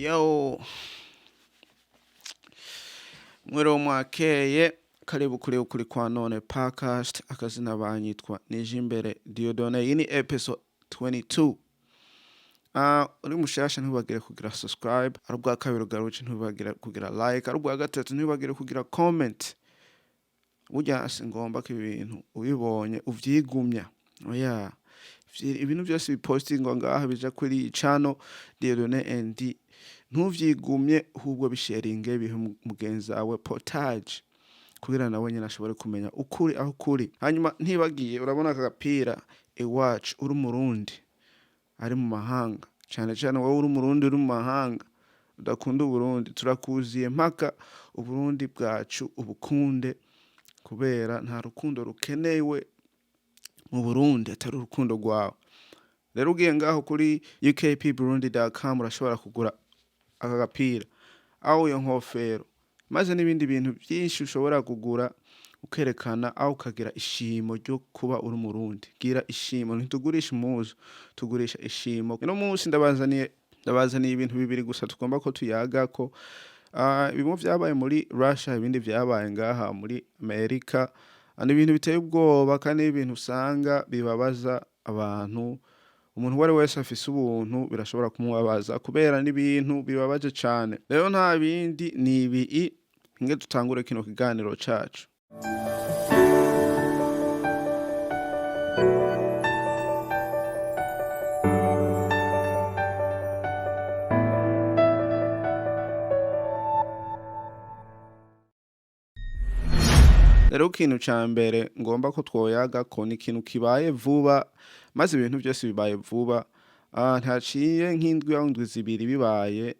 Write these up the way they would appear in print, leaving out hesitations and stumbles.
Yo, mwero mwakeye karibu kuri Ukuri KWANONE podcast. Akazina banyitwa Imbere Diodone. Iyi ni episode 22. Uri mushasha ntibagire kugira subscribe, ari ubwa kabiri ugarutse ntibagire kugira like, ari ubwa gatatu ntibagire kugira comment. Burya ngomba ko ibintu ubibonye uvyigumya. Oya, ibintu byose bipostinga ngaha bija kuri channel Diodone and ntuvyigumye ahubwo bisharinge bihe mugenzi wawe potage kugira nawe nyine ashobore kumenya ukuri aho kuri. Hanyuma ntibagiye urabona aka gapira iwacu uri umurundi ari mu mahanga, cyane cyane wowe uri umurundi uri mu mahanga udakunda Uburundi, turakuziye mpaka Uburundi bwacu ubukunde, kubera nta rukundo rukenewe mu Burundi atari urukundo rwawe. Rero ugiye ngaho kuri U.K.P Burundi.com urashobora kugura aka gapira aho iyo nkofero maze n'ibindi bintu byinshi ushobora kugura ukerekana aho ukagira ishimo ryo kuba uri umurundi. Gira ishimo, ntitugurisha impuzu, tugurisha ishimo. Ino munsi ndabazaniye ibintu bibiri gusa tugomba ko tuyaga ko bimwe vyabaye muri Russia, ibindi vyabaye ngaha muri Amerika. Ibintu biteye ubwoba kandi ibintu usanga bibabaza abantu. Umuntu wari wese afise ubuntu birashobora kumubabaza kubera n'ibintu bibabaje cyane. Rero nta bindi ni ibi nge tutangure kino kiganiro cacu. Rero ikintu ca mbere ngomba ko twoyaga ko ni ikintu kibaye vuba, maze ibintu byose bibaye vuba, ntaciye nk'indwi aho indwi zibiri bibaye.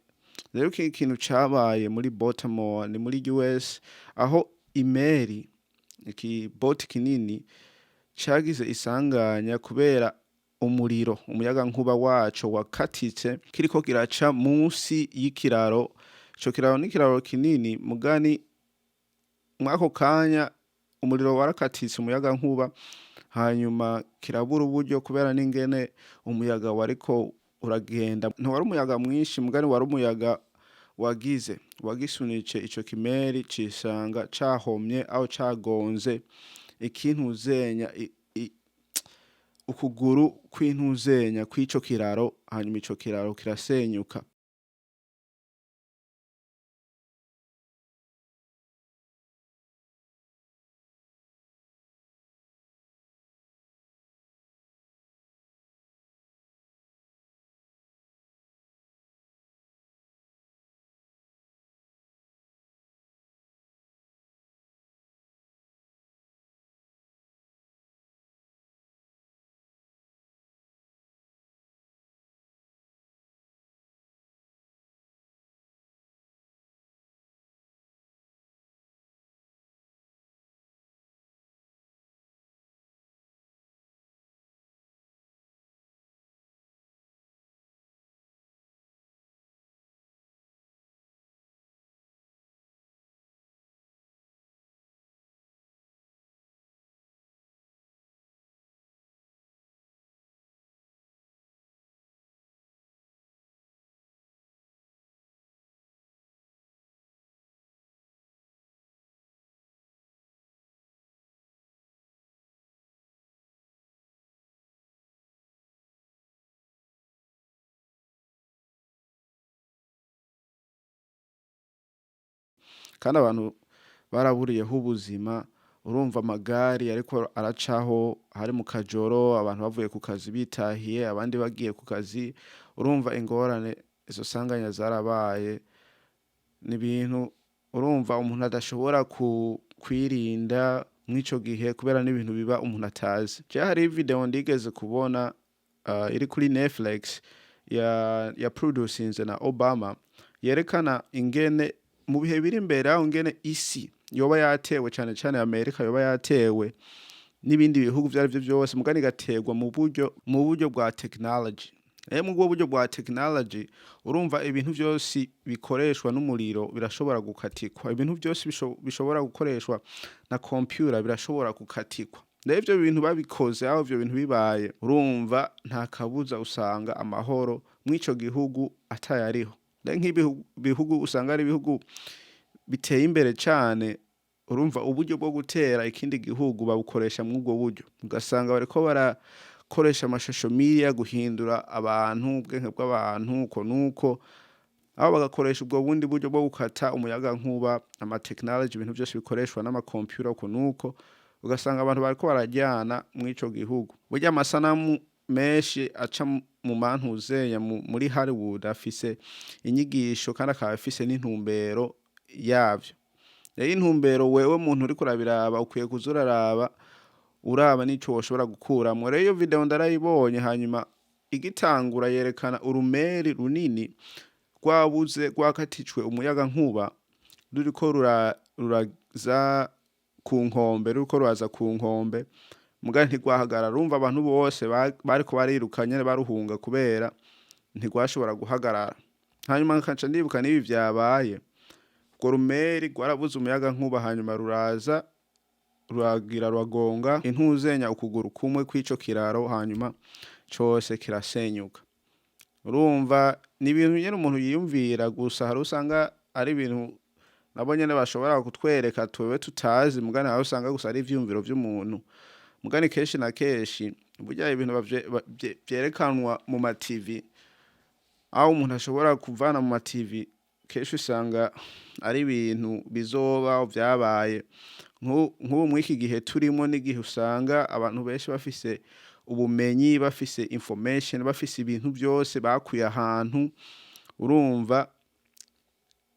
Rero ikintu cabaye muri Baltimore ni muri US, aho Imeri ikiboti kinini cagize isanganya kubera umuriro, umuyaga nkuba waco wakatitse kiriko kiraca munsi y'ikiraro. Ico kiraro ni kiraro kinini mugani mwako kanya umuriro warakatitse umuyaga nkuba, hanyuma kirabura uburyo kubera n'ingene umuyaga wariko uragenda. Ntwari umuyaga mwinshi mugani wari umuyaga wagisunitse ico kimeri cisanga cahomye aho cagonze ikintuzenya ukuguru kw'intuzenya kw'ico kiraro, hanyuma ico kiraro kirasenyuka. Kandi abantu baraburiyeho ubuzima. Urumva amagari ariko aracaho hari mu kajoro, abantu bavuye ku kazi bitahiye, abandi bagiye ku kazi. Urumva ingorane izo sanganya zarabaye, n'ibintu urumva umuntu adashobora kwirinda mw'ico gihe kubera n'ibintu biba umuntu atazi. Je hari video ndigeze kubona iri kuri Netflix ya producinze na Obama, yerekana ingene mu bihe biri imbere aho ngene isi yoba yatewe, cyane cyane Amerika yoba yatewe n'ibindi bihugu vyari byo byose, mugani gategwa mu buryo bwa technology. Mu buryo bwa technology urumva ibintu byose bikoreshwa n'umuriro birashobora gukatikwa, ibintu byose bishobora gukoreshwa na computer birashobora gukatikwa. Rero ivyo bintu babikoze aho ivyo bintu bibaye, urumva nta kabuza usanga amahoro mw'ico gihugu atayariho. nk'ibihugu usanga ari ibihugu biteye imbere cyane, urumva uburyo bwo gutera ikindi gihugu babukoresha muri ubwo buryo, ugasanga bariko barakoresha amashusho media guhindura abantu, ubwenge bw'abantu uko nuko, aho bagakoresha ubwo bundi buryo bwo gukata umuyaga nkuba, technology, ibintu byose bikoreshwa n'amakompyuta uko nuko, ugasanga abantu bariko barajyana muri ico gihugu. Burya amasanamu menshi aca mu mantuze muri Hollywood afise inyigisho kandi akaba afise n'intumbero yavyo. Rero intumbero wewe muntu uri kurabiraba ukwiye kuzuraraba uraba n'ico woshobora gukuramwo. Rero iyo video ndarayibonye, hanyuma igitangura yerekana urumeri runini rwabuze rwakatijwe umuyaga nkuba ruriko ruraza ku nkombe, ruriko ruraza ku nkombe, muga ntigwahagarara. Urumva abantu bose bariko barirukanye baruhunga kubera ntigwashobora guhagarara. Hanyuma nkaca ndibuka n'ibi vyabaye, urwo rumeri rwarabuze umuyaga nkuba, hanyuma ruraza ruragira rwagonga intuzenya ukuguru kumwe kw'ico kiraro, hanyuma cose kirasenyuka. Urumva ni ibintu nyene umuntu yiyumvira, gusa hari usanga ari ibintu nabo nyene bashobora kutwereka twewe tutazi, mugani aho usanga gusa ari ivyumviro vy'umuntu. Mugani kenshi na kenshi burya ibintu vyerekanwa mu ma TV, aho umuntu ashobora kuvana mu ma TV, kenshi usanga ari ibintu bizoba vyabaye. Nk'ubu muri iki gihe turimo n'igihe usanga abantu benshi bafise ubumenyi, bafise information, bafise ibintu byose bakuye ahantu, urumva,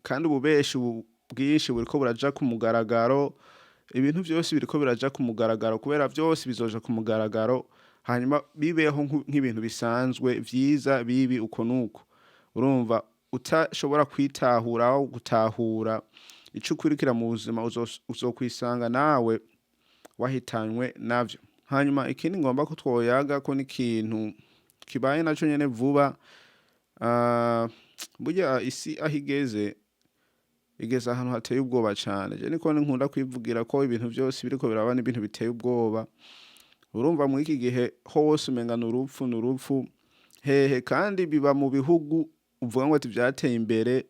kandi ububeshi bwinshi buriko buraja ku mugaragaro, ibintu byose biriko biraja ku mugaragaro, kubera byose bizoja ku mugaragaro, hanyuma bibeho nk'ibintu bisanzwe vyiza bibi uko nuko. Urumva utashobora kwitahura aho gutahura ico ukurikira mu buzima, uzokwisanga nawe wahitanywe navyo. Hanyuma ikindi ngomba ko twoyaga ko n'ikintu kibaye naco nyene vuba, burya isi aho igeze ahantu hateye ubwoba cane. Je niko nkunda kwivugira ko ibintu byose biriko biraba n'ibintu biteye ubwoba. Urumva muri iki gihe hose umenga n'urupfu hehe, kandi biba mu bihugu uvuga ngo ati vyateye imbere,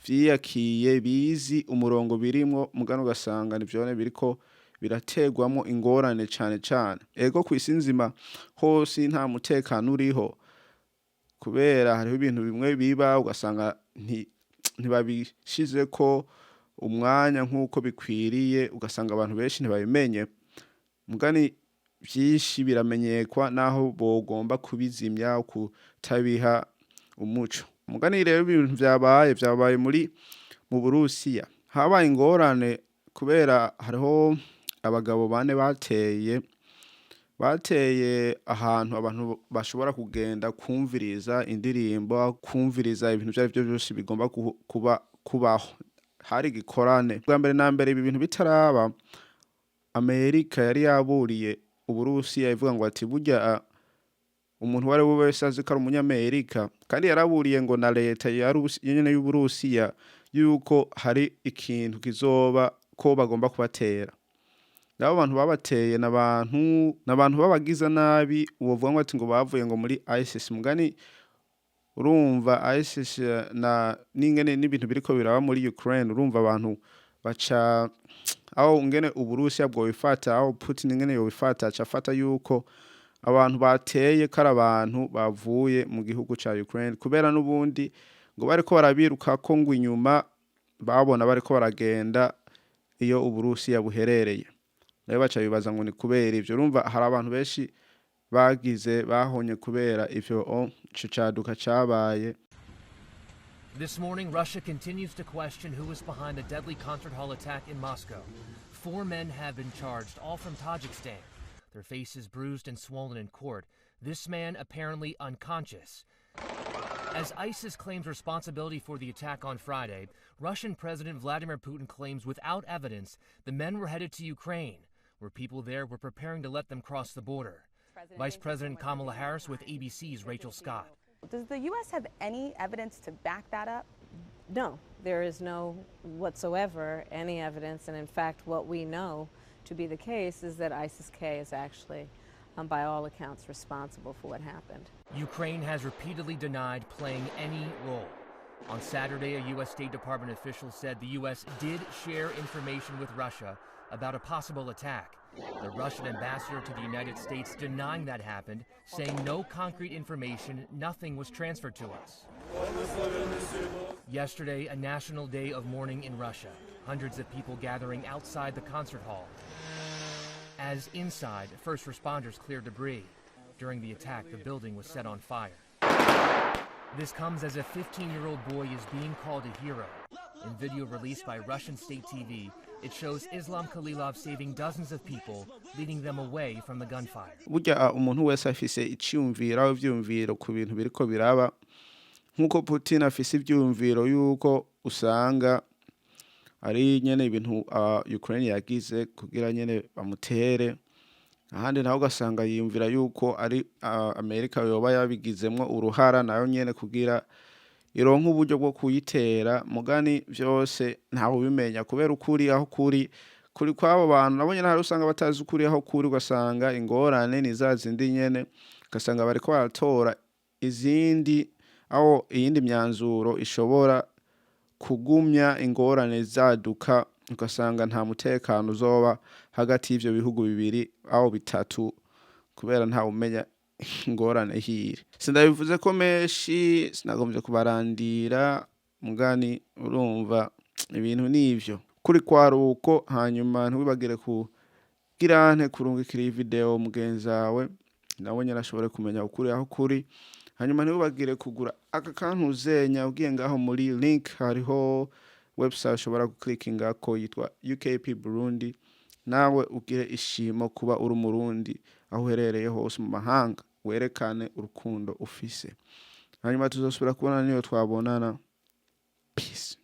vyiyakiye, bizi umurongo birimwo, mugano ugasanga nivyone biriko birategwamo ingorane cane cane. Ego kw'isi nzima hose nta mutekano uriho, kubera hariho ibintu bimwe biba ugasanga ntibabishizeko umwanya nk'uko bikwiriye, ugasanga abantu benshi ntibabimenye, mugani vyinshi biramenyekwa naho bogomba kubizimya, kutabiha umuco. Mugani rero ibintu vyabaye mu Burusiya, habaye ingorane kubera hariho abagabo bane bateye ahantu abantu bashobora kugenda kumviriza indirimbo, kumviriza ibintu vyarivyo byose bigomba kubaho. Hari gikorane bwa mbere na mbere, ibi bintu bitaraba, Amerika yari yaburiye Uburusiya ivuga ngo ati burya umuntu wari wese azi ko ari umunyamerika, kandi yaraburiye ngo na leta nyene y'Uburusiya yuko hari ikintu kizoba ko bagomba kubatera. Nabo bantu babateye n'abantu babagiza nabi, uwovuga ngo ati ngo bavuye ngo muri ISIS. Mugani urumva ISIS n'ingene n'ibintu biriko biraba muri Ukraine, urumva abantu baca aho ngene Uburusiya bwo bifata, aho Putin ingene yo bifata, acafata yuko abantu bateye kari abantu bavuye mu gihugu ca Ukraine, kubera n'ubundi ngo bariko barabiruka ko ngo inyuma babona bariko baragenda iyo Uburusiya buherereye. Rero baca bibaza ngo ni kubera ivyo. Urumva hari abantu benshi bahonye kubera ivyo caduka cabaye. This morning, Russia continues to question who is behind the deadly concert hall attack in Moscow. 4 men have been charged, all from Tajikistan. Their faces bruised and swollen in court. This man apparently unconscious. As ISIS claims responsibility for the attack on Friday, Russian President Vladimir Putin claims without evidence the men were headed to Ukraine, where people there were preparing to let them cross the border. Vice President Kamala Harris with ABC's Rachel Scott. Does the U.S. have any evidence to back that up? No, there is no whatsoever any evidence, and in fact what we know to be the case is that ISIS-K is actually, by all accounts, responsible for what happened. Ukraine has repeatedly denied playing any role. On Saturday, a U.S. State Department official said the U.S. did share information with Russia about a possible attack. The Russian ambassador to the United States denying that happened, saying no concrete information, nothing was transferred to us. Yesterday, a national day of mourning in Russia. Hundreds of people gathering outside the concert hall. As inside, first responders cleared debris. During the attack, the building was set on fire. This comes as a 15-year-old boy is being called a hero. In video released by Russian state TV, it shows Islam Khalilov saving dozens of people, leading them away from the gunfire. Burya umuntu wese afise icyumviro ivyumviro ku bintu biriko biraba nkuko Putin afise ivyumviro yuko usanga ari nyene ibintu Ukraine yagize kugira nyene bamutere ahandi naho ugasanga yiyumvira yuko ari Amerika yoba yabigizemwo uruhara nayo nyene kugira ironka uburyo bwo kuyitera mugani vyose ntaho bimenya kubera ukuri aho kuri kwabo bantu nabonye naho usanga batazi ukuri aho kuri ugasanga ingorane ni zazindi nyene ugasanga bariko baratora izindi aho iyindi myanzuro ishobora kugumya ingorane zaduka ugasanga nta mutekano uzoba hagati y'ivyo bihugu bibiri aho bitatu kubera nta umenya ingorane hiri. Sindabivuze ko meshi sinagombye kubarandira mugani urumva ibintu nivyo kuri kwaruko hanyuma ntwibagire kugira nte kurungikira iyi video mugenzawe nawe nyarashobore kumenya ukuri aho kuri hanyuma ntibagire kugura aka kantu zenya ugiye ngaho muri link hariho website ushobora guklikinga ko yitwa U.K.P Burundi nawe ugire ishimo kuba uri umurundi aho uherereye hose mu mahanga werekane urukundo ufise hanyuma tuzosubira kubona niyo twabonana peace.